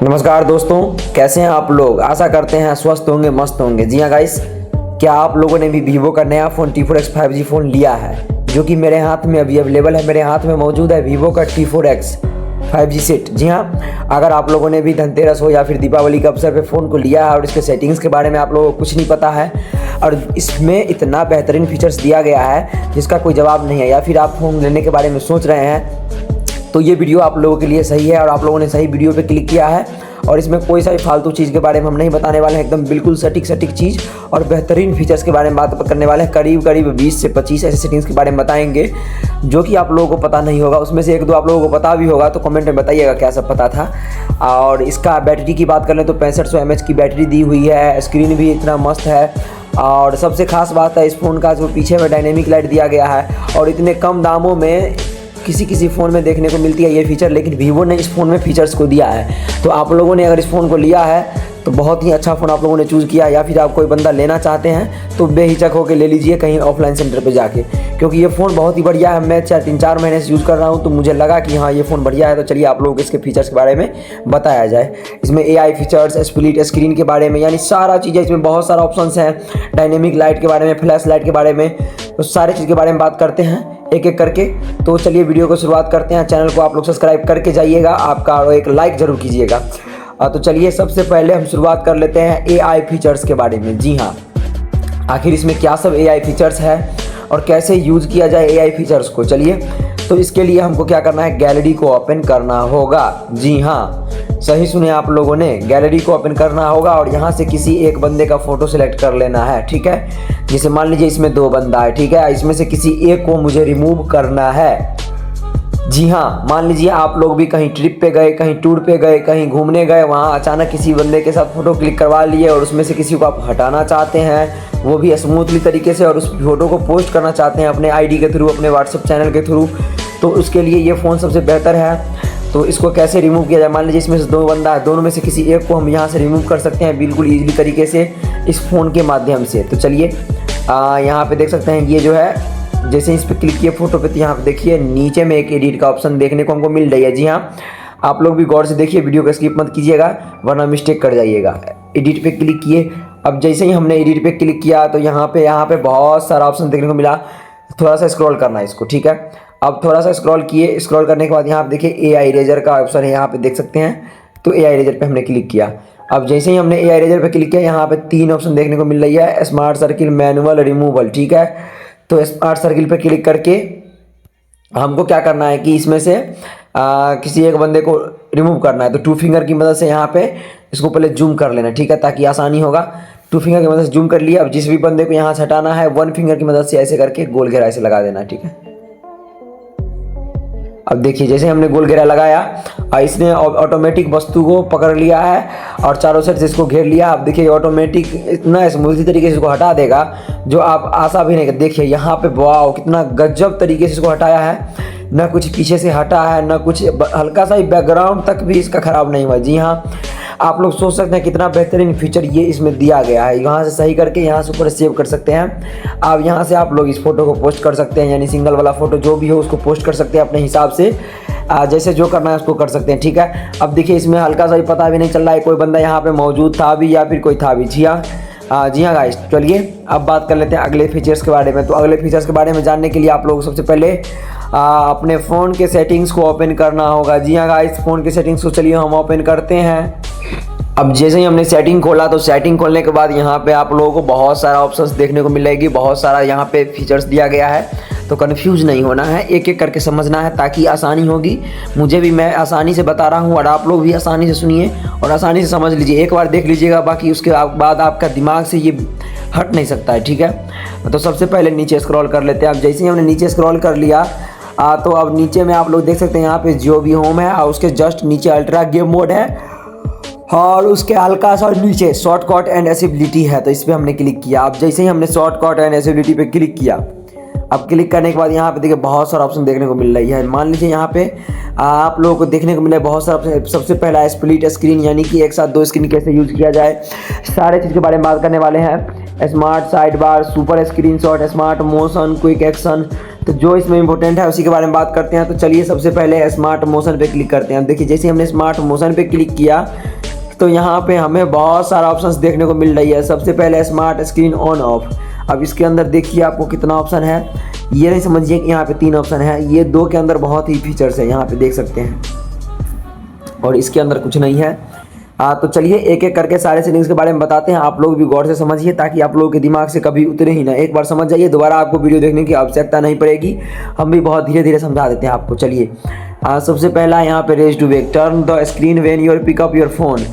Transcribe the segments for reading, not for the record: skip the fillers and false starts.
नमस्कार दोस्तों, कैसे हैं आप लोग। आशा करते हैं स्वस्थ होंगे, मस्त होंगे। जी हाँ गाइस, क्या आप लोगों ने भी वीवो का नया फ़ोन T4X 5G फ़ोन लिया है, जो कि मेरे हाथ में अभी अवेलेबल है। मेरे हाथ में मौजूद है वीवो का T4X 5G सेट। जी हाँ, अगर आप लोगों ने भी धनतेरस हो या फिर दीपावली के अवसर पे फ़ोन को लिया है और इसके सेटिंग्स के बारे में आप लोगों को कुछ नहीं पता है और इसमें इतना बेहतरीन फीचर्स दिया गया है जिसका कोई जवाब नहीं है, या फिर आप फ़ोन लेने के बारे में सोच रहे हैं, तो ये वीडियो आप लोगों के लिए सही है और आप लोगों ने सही वीडियो पे क्लिक किया है। और इसमें कोई सा भी फालतू चीज़ के बारे में हम नहीं बताने वाले हैं, एकदम बिल्कुल सटीक चीज़ और बेहतरीन फीचर्स के बारे में बात करने वाले हैं। करीब 20 से 25 ऐसे सेटिंग्स के बारे में बताएंगे जो कि आप लोगों को पता नहीं होगा। उसमें से एक दो आप लोगों को पता भी होगा, तो कमेंट में बताइएगा क्या सब पता था। और इसका बैटरी की बात कर लें तो 6500 mAh की बैटरी दी हुई है। स्क्रीन भी इतना मस्त है और सबसे खास बात है इस फ़ोन का जो पीछे में डायनेमिक लाइट दिया गया है और इतने कम दामों में किसी फ़ोन में देखने को मिलती है ये फीचर, लेकिन वीवो ने इस फ़ोन में फीचर्स को दिया है। तो आप लोगों ने अगर इस फ़ोन को लिया है तो बहुत ही अच्छा फ़ोन आप लोगों ने चूज़ किया, या फिर आप कोई बंदा लेना चाहते हैं तो बेहिचक होकर ले लीजिए कहीं ऑफलाइन सेंटर पे जाके, क्योंकि ये फ़ोन बहुत ही बढ़िया है। मैं 3-4 महीने से यूज़ कर रहा हूँ तो मुझे लगा कि हाँ ये फ़ोन बढ़िया है। तो चलिए आप लोगों को इसके फीचर्स के बारे में बताया जाए। इसमें AI फीचर्स, स्प्लिट स्क्रीन के बारे में, यानी सारा चीज़ें, इसमें बहुत सारा ऑप्शंस हैं। डायनेमिक लाइट के बारे में, फ्लैश लाइट के बारे में, तो सारी चीज़ के बारे में बात करते हैं एक एक करके। तो चलिए वीडियो को शुरुआत करते हैं। चैनल को आप लोग सब्सक्राइब करके जाइएगा, आपका एक लाइक ज़रूर कीजिएगा। तो चलिए सबसे पहले हम शुरुआत कर लेते हैं AI फीचर्स के बारे में। जी हाँ, आखिर इसमें क्या सब AI फीचर्स है और कैसे यूज़ किया जाए AI फीचर्स को। चलिए, तो इसके लिए हमको क्या करना है, गैलरी को ओपन करना होगा। जी हाँ, सही सुने आप लोगों ने, गैलरी को ओपन करना होगा और यहाँ से किसी एक बंदे का फ़ोटो सिलेक्ट कर लेना है। ठीक है, जैसे मान लीजिए इसमें 2 बंदा है, ठीक है, इसमें से किसी एक को मुझे रिमूव करना है। जी हाँ, मान लीजिए आप लोग भी कहीं ट्रिप पे गए, कहीं टूर पे गए, कहीं घूमने गए, वहाँ अचानक किसी बंदे के साथ फ़ोटो क्लिक करवा लिए और उसमें से किसी को आप हटाना चाहते हैं, वो भी स्मूथली तरीके से, और उस फोटो को पोस्ट करना चाहते हैं अपने ID के थ्रू, अपने व्हाट्सएप चैनल के थ्रू, तो उसके लिए ये फ़ोन सबसे बेहतर है। तो इसको कैसे रिमूव किया जाए, मान लीजिए इसमें से 2 बंदा है, दोनों में से किसी एक को हम यहाँ से रिमूव कर सकते हैं बिल्कुल ईजिली तरीके से इस फ़ोन के माध्यम से। तो चलिए यहाँ पे देख सकते हैं, ये जो है जैसे इस पर क्लिक किए फोटो पे, तो यहाँ पे देखिए नीचे में एक एडिट का ऑप्शन देखने को हमको मिल रही है। जी हाँ, आप लोग भी गौर से देखिए, वीडियो को स्किप मत कीजिएगा वरना मिस्टेक कर जाइएगा। एडिट पे क्लिक किए, अब जैसे ही हमने एडिट पे क्लिक किया तो यहाँ पे बहुत सारा ऑप्शन देखने को मिला। थोड़ा सा स्क्रॉल करना है इसको, ठीक है। अब थोड़ा सा स्क्रॉल किए, स्क्रॉल करने के बाद यहाँ पे देखिए AI इरेजर का ऑप्शन है, यहाँ पे देख सकते हैं। तो AI इरेजर पे हमने क्लिक किया। अब जैसे ही हमने AI इरेजर पे क्लिक किया, यहाँ पे 3 ऑप्शन देखने को मिल रही है, स्मार्ट सर्किल, मैनुअल, रिमूवल। ठीक है, तो स्मार्ट सर्किल पे क्लिक करके हमको क्या करना है कि इसमें से किसी एक बंदे को रिमूव करना है। तो 2 फिंगर की मदद से यहाँ पे इसको पहले जूम कर लेना, ठीक है, ताकि आसानी होगा। 2 फिंगर की मदद से जूम कर लिया। अब जिस भी बंदे को यहाँ से हटाना है 1 फिंगर की मदद से ऐसे करके गोल घेरा ऐसे लगा देना, ठीक है। अब देखिए जैसे हमने गोल घेरा लगाया, इसने ऑटोमेटिक वस्तु को पकड़ लिया है और चारों साइड से इसको घेर लिया। अब देखिए ऑटोमेटिक इतना स्मूथली तरीके से इसको हटा देगा जो आप आशा भी नहीं कर। देखिए यहाँ पे वाओ, कितना गजब तरीके से इसको हटाया है, ना कुछ पीछे से हटा है, ना कुछ, हल्का सा ही बैकग्राउंड तक भी इसका ख़राब नहीं हुआ। जी हाँ, आप लोग सोच सकते हैं कितना बेहतरीन फीचर ये इसमें दिया गया है। यहाँ से सही करके यहाँ से ऊपर सेव कर सकते हैं। अब यहाँ से आप लोग इस फोटो को पोस्ट कर सकते हैं, यानी सिंगल वाला फोटो जो भी हो उसको पोस्ट कर सकते हैं अपने हिसाब से, जैसे जो करना है उसको कर सकते हैं, ठीक है। अब देखिए इसमें हल्का सा भी पता भी नहीं चल रहा है कोई बंदा यहाँ पे मौजूद था भी या फिर कोई था भी। जी हाँ गाइस, चलिए अब बात कर लेते हैं अगले फीचर्स के बारे में। तो अगले फीचर्स के बारे में जानने के लिए आप लोग सबसे पहले अपने फ़ोन के सेटिंग्स को ओपन करना होगा। जी हाँ गाइस, फ़ोन के सेटिंग्स को चलिए हम ओपन करते हैं। अब जैसे ही हमने सेटिंग खोला तो सेटिंग खोलने के बाद यहाँ पे आप लोगों को बहुत सारा ऑप्शंस देखने को मिलेगी, बहुत सारा यहाँ पे फीचर्स दिया गया है। तो कंफ्यूज नहीं होना है, एक एक करके समझना है ताकि आसानी होगी। मुझे भी, मैं आसानी से बता रहा हूँ और आप लोग भी आसानी से सुनिए और आसानी से समझ लीजिए। एक बार देख लीजिएगा, बाकी उसके बाद आपका दिमाग से ये हट नहीं सकता है, ठीक है। तो सबसे पहले नीचे स्क्रॉल कर लेते हैं। अब जैसे ही हमने नीचे स्क्रॉल कर लिया तो अब नीचे में आप लोग देख सकते हैं यहाँ पे जो भी होम है और उसके जस्ट नीचे अल्ट्रा गेम मोड है और उसके हल्का सा नीचे शॉर्टकट एंड एसेबिलिटी है। तो इस पर हमने क्लिक किया। अब जैसे ही हमने शॉर्टकट एंड एसेबिलिटी पे क्लिक किया, अब क्लिक करने के बाद यहाँ पे देखिए बहुत सारा ऑप्शन देखने को मिल रही है। मान लीजिए यहाँ पे आप लोगों को देखने को मिला है बहुत सारा ऑप्शन। सबसे पहला है स्प्लिट स्क्रीन, यानी कि एक साथ 2 स्क्रीन कैसे यूज़ किया जाए, सारे चीज़ के बारे में बात करने वाले हैं। Smart side bar, super screenshot, smart motion, quick action, तो जो इसमें इंपॉर्टेंट है उसी के बारे में बात करते हैं। तो चलिए सबसे पहले स्मार्ट मोशन पे क्लिक करते हैं। देखिए जैसे हमने स्मार्ट मोशन पे क्लिक किया तो यहाँ पे हमें बहुत सारा ऑप्शंस देखने को मिल रही है। सबसे पहले स्मार्ट स्क्रीन ऑन ऑफ। अब इसके अंदर देखिए आपको कितना ऑप्शन है, ये नहीं समझिए कि यहाँ पे 3 ऑप्शन है, ये 2 के अंदर बहुत ही फीचर्स है, यहाँ पे देख सकते हैं, और इसके अंदर कुछ नहीं है। तो चलिए एक एक करके सारे सेटिंग्स के बारे में बताते हैं, आप लोग भी गौर से समझिए ताकि आप लोगों के दिमाग से कभी उतरे ही ना। एक बार समझ जाइए, दोबारा आपको वीडियो देखने की आवश्यकता नहीं पड़ेगी, हम भी बहुत धीरे धीरे समझा देते हैं आपको। चलिए सबसे पहला यहाँ पे raise to wake, turn the screen when your pick up your phone,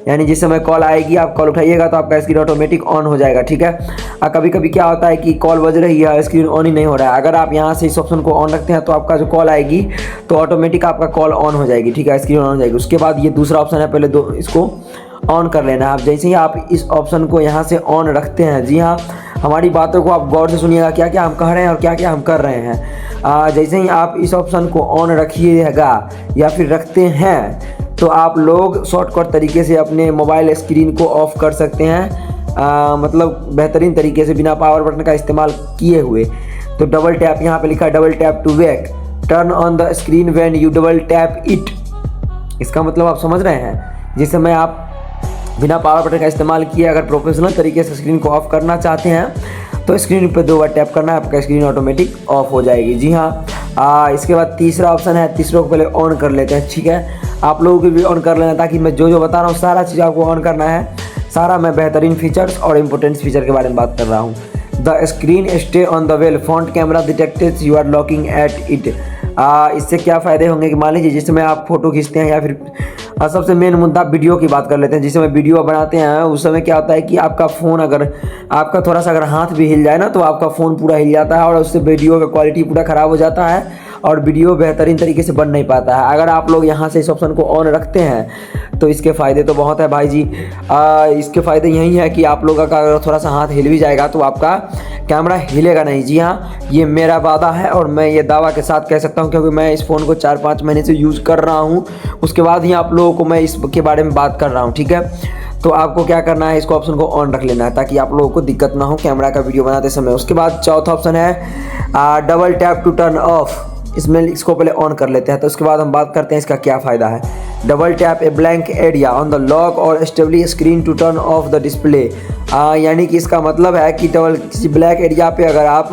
यानी जिस समय कॉल आएगी आप कॉल उठाइएगा तो आपका स्क्रीन ऑटोमेटिक ऑन हो जाएगा, ठीक है। कभी कभी क्या होता है कि कॉल बज रही है, स्क्रीन ऑन ही नहीं हो रहा है, अगर आप यहाँ से इस ऑप्शन को ऑन रखते हैं तो आपका जो कॉल आएगी तो ऑटोमेटिक आपका कॉल ऑन हो जाएगी, ठीक है, स्क्रीन ऑन हो जाएगी। उसके बाद ये दूसरा ऑप्शन है, पहले इसको ऑन कर लेना है। आप जैसे ही आप इस ऑप्शन को यहाँ से ऑन रखते हैं, जी हाँ, हमारी बातों को आप गौर से सुनिएगा, क्या क्या हम कह रहे हैं और क्या क्या हम कर रहे हैं। जैसे ही आप इस ऑप्शन को ऑन रखिएगा या फिर रखते हैं तो आप लोग शॉर्टकट तरीके से अपने मोबाइल स्क्रीन को ऑफ कर सकते हैं, मतलब बेहतरीन तरीके से बिना पावर बटन का इस्तेमाल किए हुए। तो डबल टैप, यहाँ पे लिखा है double tap to wake, turn on the screen when you double tap it. इसका मतलब आप समझ रहे हैं, जिस समय आप बिना पावर बटन का इस्तेमाल किए अगर प्रोफेशनल तरीके से स्क्रीन को ऑफ करना चाहते हैं तो स्क्रीन पे 2 बार टैप करना है, आपका स्क्रीन ऑटोमेटिक ऑफ हो जाएगी, जी हाँ। इसके बाद तीसरा ऑप्शन है, तीसरे को पहले ऑन कर लेते हैं, ठीक है। आप लोगों को भी ऑन कर लेना ताकि मैं जो जो बता रहा हूँ सारा चीज़ आपको ऑन करना है, सारा मैं बेहतरीन फीचर्स और इंपॉर्टेंट फीचर के बारे में बात कर रहा हूँ। The screen stay on the well, front camera detected you are locking at it. इससे क्या फ़ायदे होंगे कि मान लीजिए जिस समय आप फोटो खींचते हैं या फिर सबसे मेन मुद्दा वीडियो की बात कर लेते हैं, जिस समय वीडियो बनाते हैं उस समय क्या होता है कि आपका फ़ोन अगर आपका थोड़ा सा अगर हाथ भी हिल जाए ना तो आपका फ़ोन पूरा हिल जाता है और उससे वीडियो का क्वालिटी पूरा ख़राब हो जाता है और वीडियो बेहतरीन तरीके से बन नहीं पाता है। अगर आप लोग यहाँ से इस ऑप्शन को ऑन रखते हैं तो इसके फ़ायदे तो बहुत है भाई जी। इसके फ़ायदे यही है कि आप लोगों का अगर थोड़ा सा हाथ हिल भी जाएगा तो आपका कैमरा हिलेगा नहीं, जी हाँ, ये मेरा वादा है और मैं ये दावा के साथ कह सकता हूँ क्योंकि मैं इस फ़ोन को 4-5 महीने से यूज़ कर रहा हूँ, उसके बाद ही आप लोगों को मैं इसके बारे में बात कर रहा हूँ, ठीक है। तो आपको क्या करना है, इसको ऑप्शन को ऑन रख लेना है ताकि आप लोगों को दिक्कत ना हो कैमरा का वीडियो बनाते समय। उसके बाद चौथा ऑप्शन है double tap to turn off, इसमें इसको पहले ऑन कर लेते हैं तो उसके बाद हम बात करते हैं इसका क्या फ़ायदा है। Double tap a blank area on the lock और stably screen to turn off the display, यानी कि इसका मतलब है कि किसी ब्लैक एरिया पे अगर आप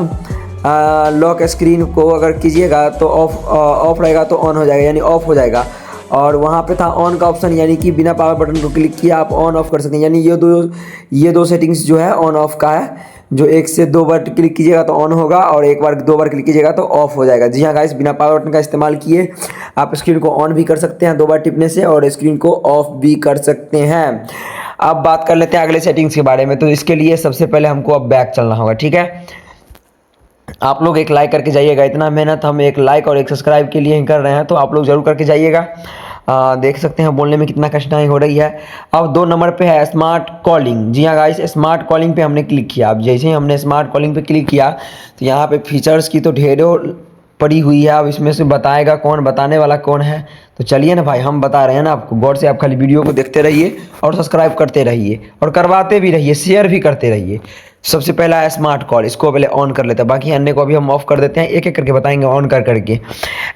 लॉक स्क्रीन को अगर कीजिएगा तो ऑफ रहेगा तो ऑन हो जाएगा, यानी ऑफ हो जाएगा। और वहाँ पे था ऑन का ऑप्शन, यानी कि बिना पावर बटन को क्लिक किया आप ऑन ऑफ कर सकते हैं, यानी ये दो सेटिंग्स जो है ऑन ऑफ का है, जो 1 से 2 बार क्लिक कीजिएगा तो ऑन होगा और 1 बार 2 बार क्लिक कीजिएगा तो ऑफ हो जाएगा। जी हाँ गाइस, बिना पावर बटन का इस्तेमाल किए आप स्क्रीन को ऑन भी कर सकते हैं 2 बार टिपने से और स्क्रीन को ऑफ भी कर सकते हैं। अब बात कर लेते हैं अगले सेटिंग्स के बारे में। तो इसके लिए सबसे पहले हमको अब बैक चलना होगा, ठीक है। आप लोग एक लाइक करके जाइएगा, इतना मेहनत हम एक लाइक और एक सब्सक्राइब के लिए ही कर रहे हैं, तो आप लोग ज़रूर करके जाइएगा। देख सकते हैं बोलने में कितना कठिनाई हो रही है। अब 2 नंबर पे है स्मार्ट कॉलिंग। जी हाँ गाइस, स्मार्ट कॉलिंग पे हमने क्लिक किया। अब जैसे ही हमने स्मार्ट कॉलिंग पे क्लिक किया तो यहाँ पे फीचर्स की तो ढेरों पड़ी हुई है। अब इसमें से बताएगा कौन, बताने वाला कौन है, तो चलिए ना भाई, हम बता रहे हैं ना आपको, गौर से आप खाली वीडियो को देखते रहिए और सब्सक्राइब करते रहिए और करवाते भी रहिए, शेयर भी करते रहिए। सबसे पहला है स्मार्ट कॉल, इसको पहले ऑन कर लेते हैं, बाकी अन्य को अभी हम ऑफ कर देते हैं, एक एक करके बताएंगे ऑन कर करके।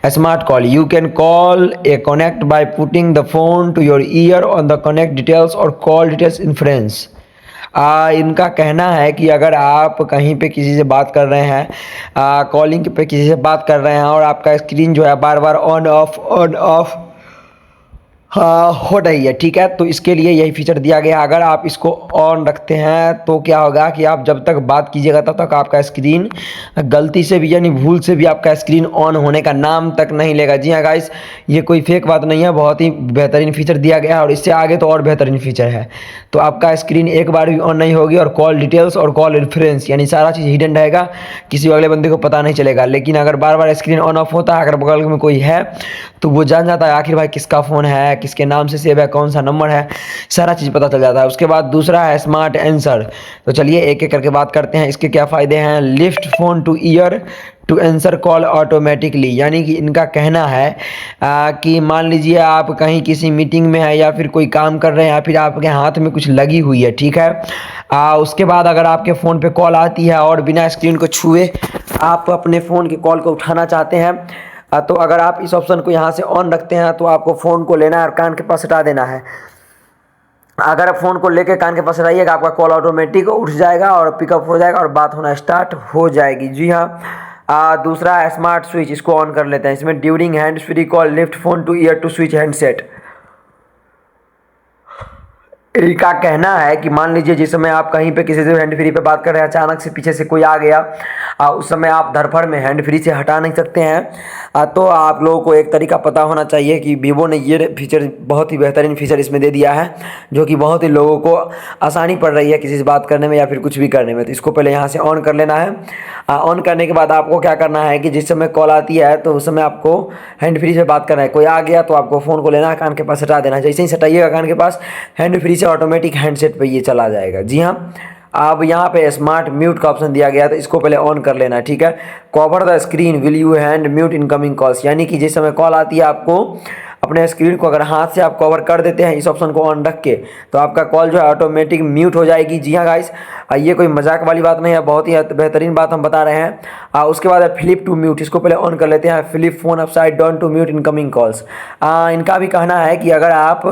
Smart call, you can call a connect by putting the phone to your ear on the connect details और कॉल डिटेल्स इन्फ्रेंस। इनका कहना है कि अगर आप कहीं पे किसी से बात कर रहे हैं, कॉलिंग पे किसी से बात कर रहे हैं और आपका स्क्रीन जो है बार बार ऑन ऑफ हो रही है, ठीक है, तो इसके लिए यही फीचर दिया गया। अगर आप इसको ऑन रखते हैं तो क्या होगा कि आप जब तक बात कीजिएगा तब तक आपका स्क्रीन गलती से भी यानी भूल से भी आपका स्क्रीन ऑन होने का नाम तक नहीं लेगा। जी हाँ गाइस, ये कोई फेक बात नहीं है, बहुत ही बेहतरीन फीचर दिया गया है और इससे आगे तो और बेहतरीन फीचर है। तो आपका स्क्रीन एक बार भी ऑन नहीं होगी और कॉल डिटेल्स और कॉल रेफरेंस यानी सारा चीज़ हिडन रहेगा, किसी अगले बंदे को पता नहीं चलेगा। लेकिन अगर बार बार स्क्रीन ऑन ऑफ होता है, अगर बगल में कोई है तो वो जान जाता है आखिर भाई किसका फ़ोन है, किसके नाम से सेव है, कौन सा नंबर है, सारा चीज़ पता चल जाता है। उसके बाद दूसरा है स्मार्ट आंसर। तो चलिए एक एक करके बात करते हैं, इसके क्या फ़ायदे हैं। Lift phone to ear to answer call automatically, यानी कि इनका कहना है कि मान लीजिए आप कहीं किसी मीटिंग में है या फिर कोई काम कर रहे हैं या फिर आपके हाथ में कुछ लगी हुई है, ठीक है, उसके बाद अगर आपके फ़ोन पे कॉल आती है और बिना स्क्रीन को छुए आप अपने फ़ोन के कॉल को उठाना चाहते हैं, तो अगर आप इस ऑप्शन को यहाँ से ऑन रखते हैं तो आपको फ़ोन को लेना है और कान के पास हटा देना है। अगर आप फ़ोन को लेके कान के पास रहिएगा, आपका कॉल ऑटोमेटिक उठ जाएगा और पिकअप हो जाएगा और बात होना स्टार्ट हो जाएगी। जी हाँ। दूसरा है स्मार्ट स्विच, इसको ऑन कर लेते हैं। इसमें during hand free call lift phone to ear to switch handset. इनका कहना है कि मान लीजिए जिस समय आप कहीं पे किसी से हैंड फ्री पे बात कर रहे हैं, अचानक से पीछे से कोई आ गया, उस समय आप धरफड़ में हैंड फ्री से हटा नहीं सकते हैं। तो आप लोगों को एक तरीका पता होना चाहिए कि वीवो ने ये फीचर, बहुत ही बेहतरीन फीचर इसमें दे दिया है, जो कि बहुत ही लोगों को आसानी पड़ रही है किसी से बात करने में या फिर कुछ भी करने में। तो इसको पहले यहाँ से ऑन कर लेना है। ऑन करने के बाद आपको क्या करना है कि जिस समय कॉल आती है तो उस समय आपको हैंड फ्री से बात करना है। कोई आ गया तो आपको फ़ोन को लेना है, कान के पास हटा देना है। जैसे ही सटाइएगा कान के पास, हैंड फ्री से ऑटोमेटिक हैंडसेट पे ये चला जाएगा। जी हाँ। अब यहाँ पे स्मार्ट म्यूट का ऑप्शन दिया गया है, तो इसको पहले ऑन कर लेना है। ठीक है। Cover the screen will you hand mute incoming calls, यानी कि जिस समय कॉल आती है आपको अपने स्क्रीन को अगर हाथ से आप कवर कर देते हैं इस ऑप्शन को ऑन रख के, तो आपका कॉल जो है ऑटोमेटिक म्यूट हो जाएगी। जी हाँ गाइस, ये कोई मजाक वाली बात नहीं है, बहुत ही बेहतरीन बात हम बता रहे हैं। उसके बाद फ्लिप टू म्यूट, इसको पहले ऑन कर लेते हैं। Flip phone upside down to mute incoming calls. इनका भी कहना है कि अगर आप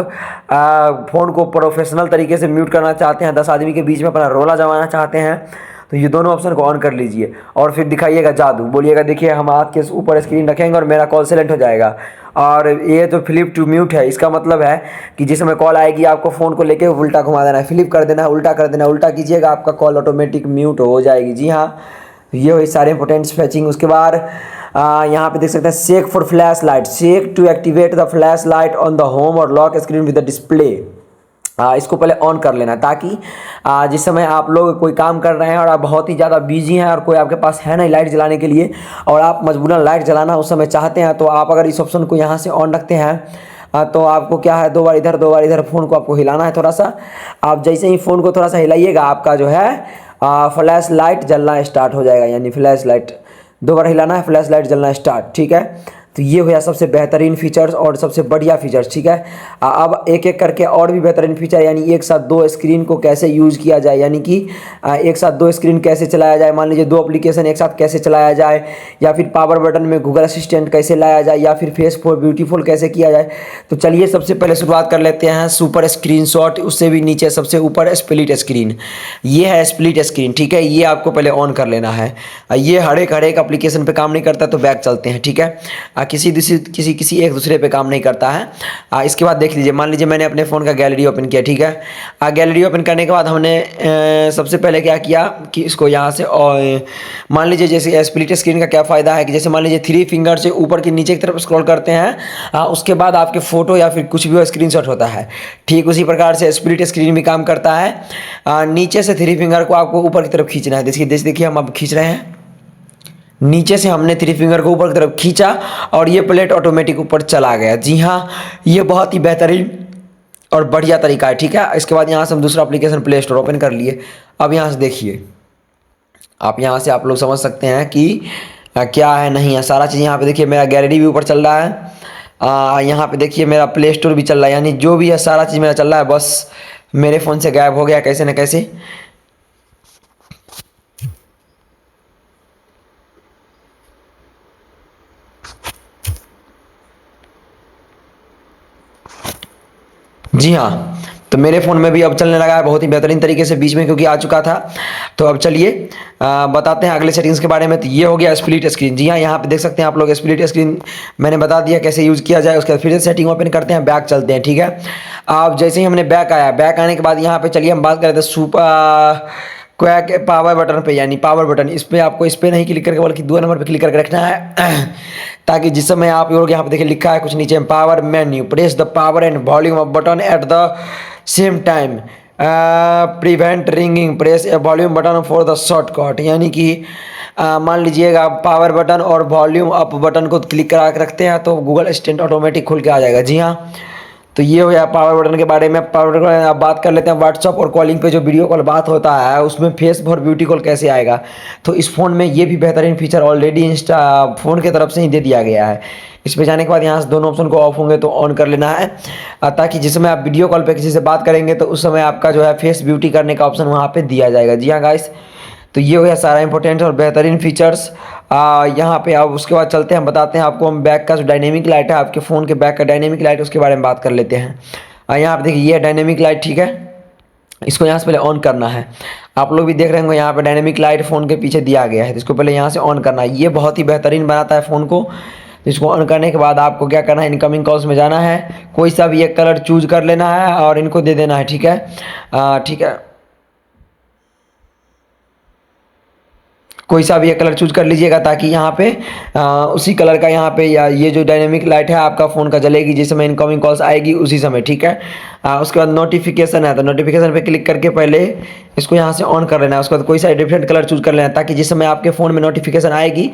फ़ोन को प्रोफेशनल तरीके से म्यूट करना चाहते हैं, 10 आदमी के बीच में अपना रोला जमाना चाहते हैं, तो ये दोनों ऑप्शन को ऑन कर लीजिए और फिर दिखाइएगा जादू, बोलिएगा देखिए हम हाथ के ऊपर स्क्रीन रखेंगे और मेरा कॉल साइलेंट हो जाएगा। और ये जो फ्लिप टू म्यूट है, इसका मतलब है कि जिस समय कॉल आएगी आपको फ़ोन को लेके उल्टा घुमा देना है, फ्लिप कर देना है, उल्टा कर देना है। उल्टा कीजिएगा, आपका कॉल ऑटोमेटिक म्यूट हो जाएगी। जी हाँ, ये हुई सारे इंपॉर्टेंट फैचिंग। उसके बाद यहाँ पे देख सकते हैं shake for flash light, shake to activate the flash light on the home और lock screen with the display. इसको पहले ऑन कर लेना, ताकि जिस समय आप लोग कोई काम कर रहे हैं और आप बहुत ही ज़्यादा बिजी हैं और कोई आपके पास है नहीं लाइट जलाने के लिए, और आप मजबूरन लाइट जलाना उस समय चाहते हैं, तो आप अगर इस ऑप्शन को यहाँ से ऑन रखते हैं तो आपको क्या है, 2 बार इधर 2 बार इधर फ़ोन को आपको हिलाना है थोड़ा सा। आप जैसे ही फ़ोन को थोड़ा सा हिलाइएगा, आपका जो है फ्लैश लाइट जलना स्टार्ट हो जाएगा। यानी फ्लैश लाइट 2 बार हिलाना है, फ्लैश लाइट जलना स्टार्ट। ठीक है। तो ये हुआ सबसे बेहतरीन फीचर्स और सबसे बढ़िया फीचर्स। ठीक है। अब एक एक करके और भी बेहतरीन फीचर, यानी एक साथ 2 स्क्रीन को कैसे यूज़ किया जाए, यानी कि एक साथ 2 स्क्रीन कैसे चलाया जाए, मान लीजिए 2 एप्लीकेशन एक साथ कैसे चलाया जाए, या फिर पावर बटन में गूगल असिस्टेंट कैसे लाया जाए, या फिर फेस फॉर ब्यूटीफुल कैसे किया जाए। तो चलिए सबसे पहले शुरुआत कर लेते हैं सुपर स्क्रीनशॉट, उससे भी नीचे सबसे ऊपर स्प्लिट स्क्रीन। ये है स्प्लिट स्क्रीन। ठीक है। ये आपको पहले ऑन कर लेना है। ये हर एक एप्लीकेशन पे काम नहीं करता, तो बैक चलते हैं। ठीक है। किसी एक दूसरे पे काम नहीं करता है। इसके बाद देख लीजिए, मान लीजिए मैंने अपने फ़ोन का गैलरी ओपन किया। ठीक है। गैलरी ओपन करने के बाद हमने सबसे पहले क्या किया कि इसको यहाँ से, और मान लीजिए जैसे स्प्लिट स्क्रीन का क्या फ़ायदा है कि जैसे मान लीजिए 3 फिंगर से ऊपर की नीचे की तरफ स्क्रॉल करते हैं, उसके बाद आपके फ़ोटो या फिर कुछ भी स्क्रीनशॉट होता है। ठीक उसी प्रकार से स्प्लिट स्क्रीन भी काम करता है। नीचे से 3 फिंगर को आपको ऊपर की तरफ खींचना है। देखिए हम अब खींच रहे हैं, नीचे से हमने 3 फिंगर को ऊपर की तरफ खींचा और ये प्लेट ऑटोमेटिक ऊपर चला गया। जी हाँ, ये बहुत ही बेहतरीन और बढ़िया तरीका है। ठीक है। इसके बाद यहाँ से हम दूसरा एप्लीकेशन प्ले स्टोर ओपन कर लिए। अब यहाँ से देखिए, आप यहाँ से आप लोग समझ सकते हैं कि क्या है नहीं है, सारा चीज़ यहाँ पे देखिए। मेरा गैलरी भी ऊपर चल रहा है, यहाँ पे देखिए मेरा प्ले स्टोर भी चल रहा है, यानी जो भी है सारा चीज़ मेरा चल रहा है, बस मेरे फ़ोन से गायब हो गया कैसे न कैसे। जी हाँ, तो मेरे फ़ोन में भी अब चलने लगा है बहुत ही बेहतरीन तरीके से, बीच में क्योंकि आ चुका था। तो अब चलिए बताते हैं अगले सेटिंग्स के बारे में। तो ये हो गया स्प्लिट स्क्रीन। जी हाँ, यहाँ पे देख सकते हैं आप लोग स्प्लिट स्क्रीन मैंने बता दिया कैसे यूज़ किया जाए। उसके बाद फिर से सेटिंग ओपन करते हैं, बैक चलते हैं। ठीक है। अब जैसे ही हमने बैक आया, बैक आने के बाद यहाँ पे चलिए हम बात करते हैं सुपर क्वैक पावर बटन पे, यानी पावर बटन। इस पर आपको इस पर नहीं क्लिक करके बल्कि 2 नंबर पे क्लिक करके रखना है, ताकि जिस समय आप लोग यहाँ पे देखिए लिखा है कुछ नीचे power menu, press the power and volume off button at the same time, prevent ringing, press A volume button for the shortcut. यानी कि मान लीजिएगा आप पावर बटन और वॉल्यूम अप बटन को क्लिक करा के रखते हैं तो गूगल असिस्टेंट ऑटोमेटिक खुल के आ जाएगा। जी हाँ, तो ये हो गया पावर बटन के बारे में। पावर बटन आप बात कर लेते हैं व्हाट्सअप और कॉलिंग पे जो वीडियो कॉल बात होता है, उसमें फेस फॉर ब्यूटी कॉल कैसे आएगा। तो इस फ़ोन में ये भी बेहतरीन फीचर ऑलरेडी फ़ोन की तरफ से ही दे दिया गया है। इस पे जाने के बाद यहाँ से दोनों ऑप्शन को ऑफ होंगे तो ऑन कर लेना है, ताकि जिस समय आप वीडियो कॉल पे किसी से बात करेंगे तो उस समय आपका जो है फेस ब्यूटी करने का ऑप्शन वहाँ पे दिया जाएगा। जी हाँ गाइस, तो ये हो गया सारा इंपॉर्टेंट और बेहतरीन फीचर्स यहाँ पे। अब उसके बाद चलते हैं, बताते हैं आपको हम बैक का जो डायनेमिक लाइट है, आपके फ़ोन के बैक का डायनेमिक लाइट, उसके बारे में बात कर लेते हैं। यहाँ पे देखिए ये डायनेमिक लाइट, ठीक है। इसको यहाँ से पहले ऑन करना है। आप लोग भी देख रहे होंगे यहाँ पे डायनेमिक लाइट फ़ोन के पीछे दिया गया है, तो इसको पहले यहाँ से ऑन करना है। ये बहुत ही बेहतरीन बनाता है फ़ोन को। इसको ऑन करने के बाद आपको क्या करना है, इनकमिंग कॉल्स में जाना है, कोई सा भी एक कलर चूज कर लेना है और इनको दे देना है, ठीक है। ठीक है, कोई सा भी एक कलर चूज कर लीजिएगा ताकि यहाँ पे उसी कलर का यहाँ पे या ये जो डायनेमिक लाइट है आपका फ़ोन का जलेगी जिस समय इनकमिंग कॉल्स आएगी उसी समय, ठीक है। उसके बाद नोटिफिकेशन है, तो नोटिफिकेशन पे क्लिक करके पहले इसको यहाँ से ऑन कर लेना है। उसके बाद कोई सा डिफरेंट कलर चूज कर लेना है ताकि जिस समय आपके फ़ोन में नोटिफिकेशन आएगी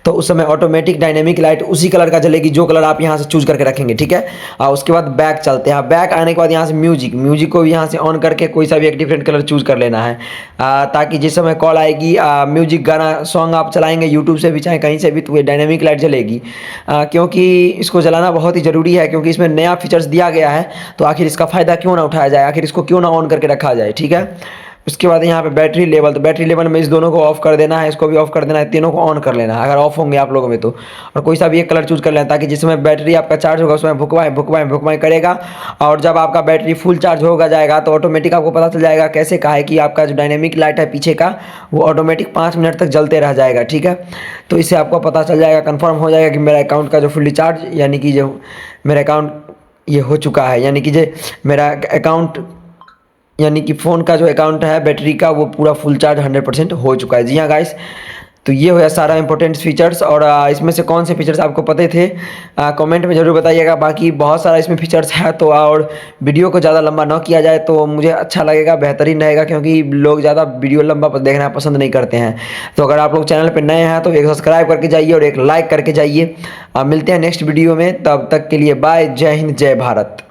तो उस समय ऑटोमेटिक डायनेमिक लाइट उसी कलर का जलेगी जो कलर आप यहाँ से चूज करके रखेंगे, ठीक है। उसके बाद बैक चलते हैं। बैक आने के बाद यहाँ से म्यूजिक को भी यहाँ से ऑन करके कोई सा भी एक डिफरेंट कलर चूज कर लेना है ताकि जिस समय कॉल आएगी म्यूजिक गाना सॉन्ग आप चलाएंगे यूट्यूब से भी चाहे कहीं से भी तो ये डायनेमिक लाइट जलेगी। क्योंकि इसको जलाना बहुत ही ज़रूरी है, क्योंकि इसमें नया फीचर्स दिया गया है, तो आखिर इसका फ़ायदा क्यों ना उठाया जाए, आखिर इसको क्यों ना ऑन करके रखा जाए, ठीक है। उसके बाद यहाँ पे बैटरी लेवल, तो बैटरी लेवल में इस दोनों को ऑफ कर देना है, इसको भी ऑफ कर देना है, तीनों को ऑन कर लेना है अगर ऑफ होंगे आप लोगों में तो। और कोई सा भी एक कलर चूज कर लेना ताकि जिसमें बैटरी आपका चार्ज होगा उसमें भुकवाएं करेगा। और जब आपका बैटरी फुल चार्ज होगा जाएगा तो ऑटोमेटिक आपको पता चल जाएगा कैसे का है कि आपका जो डायनेमिक लाइट है पीछे का वो ऑटोमेटिक 5 मिनट तक जलते रह जाएगा, ठीक है। तो इससे आपको पता चल जाएगा, कन्फर्म हो जाएगा कि मेरा अकाउंट का जो फुल्ली चार्ज यानी कि जो मेरा अकाउंट ये हो चुका है, यानी कि जो मेरा अकाउंट यानी कि फ़ोन का जो अकाउंट है बैटरी का वो पूरा फुल चार्ज 100% हो चुका है। जी हाँ गाइस, तो ये हो गया सारा इंपॉर्टेंट फीचर्स। और इसमें से कौन से फीचर्स आपको पते थे कमेंट में ज़रूर बताइएगा। बाकी बहुत सारा इसमें फीचर्स है, तो और वीडियो को ज़्यादा लंबा ना किया जाए तो मुझे अच्छा लगेगा, बेहतरीन रहेगा, क्योंकि लोग ज़्यादा वीडियो लंबा देखना पसंद नहीं करते हैं। तो अगर आप लोग चैनल पर नए हैं तो एक सब्सक्राइब करके जाइए और एक लाइक करके जाइए। मिलते हैं नेक्स्ट वीडियो में, तब तक के लिए बाय, जय हिंद, जय भारत।